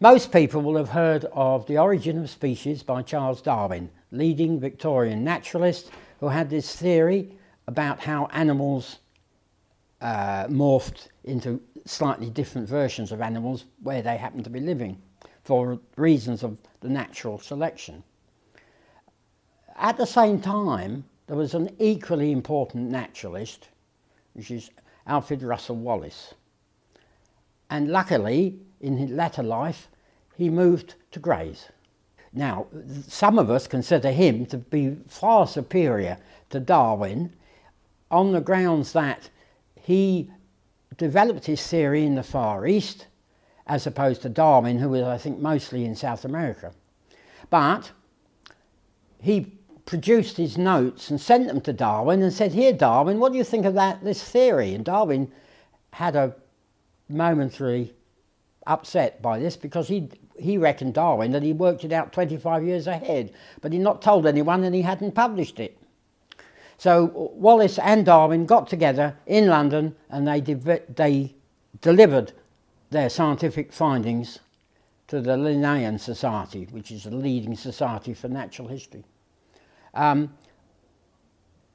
Most people will have heard of The Origin of Species by Charles Darwin, leading Victorian naturalist who had this theory about how animals morphed into slightly different versions of animals where they happen to be living for reasons of the natural selection. At the same time, there was an equally important naturalist, which is Alfred Russel Wallace. And luckily, in his latter life, he moved to Grays. Now, some of us consider him to be far superior to Darwin on the grounds that he developed his theory in the Far East, as opposed to Darwin, who was, I think, mostly in South America. But he produced his notes and sent them to Darwin and said, "Here, Darwin, what do you think of this theory?" And Darwin had a momentary upset by this, because he reckoned, Darwin, that he worked it out 25 years ahead, but he'd not told anyone and he hadn't published it. So Wallace and Darwin got together in London and they delivered their scientific findings to the Linnean Society, which is the leading society for natural history.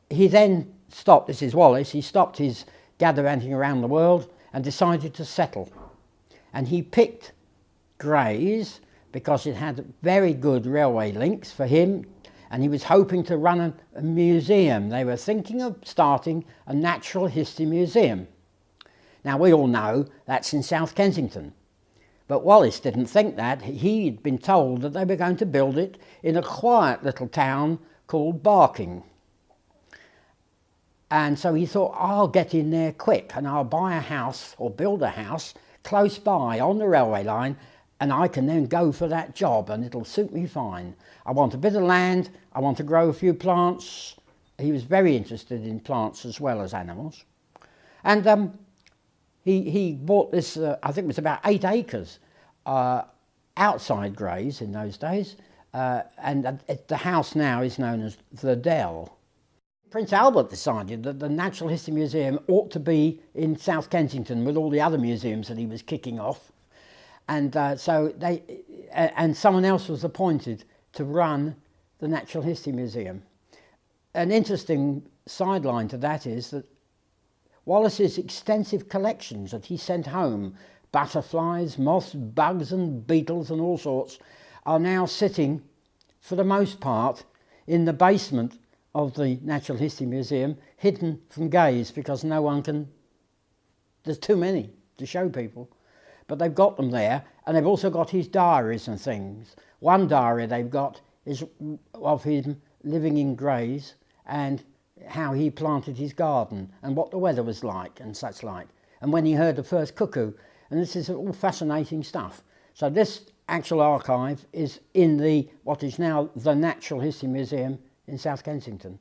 He then stopped, this is Wallace, he stopped his gallivanting around the world and decided to settle. And he picked Grays because it had very good railway links for him, and he was hoping to run a museum. They were thinking of starting a natural history museum. Now, we all know that's in South Kensington, but Wallace didn't think that. He'd been told that they were going to build it in a quiet little town called Barking. And so he thought, I'll get in there quick and I'll buy a house or build a house close by on the railway line, and I can then go for that job and it'll suit me fine. I want a bit of land, I want to grow a few plants. He was very interested in plants as well as animals. And he bought this, I think it was about 8 acres outside Grays in those days, and the house now is known as the Dell. Prince Albert decided that the Natural History Museum ought to be in South Kensington with all the other museums that he was kicking off, and and someone else was appointed to run the Natural History Museum. An interesting sideline to that is that Wallace's extensive collections that he sent home, butterflies, moths, bugs and beetles and all sorts, are now sitting, for the most part, in the basement of the Natural History Museum, hidden from gaze because no one can, there's too many to show people. But they've got them there, and they've also got his diaries and things. One diary they've got is of him living in Grays and how he planted his garden and what the weather was like and such like, and when he heard the first cuckoo. And this is all fascinating stuff. So this actual archive is in what is now the Natural History Museum in South Kensington.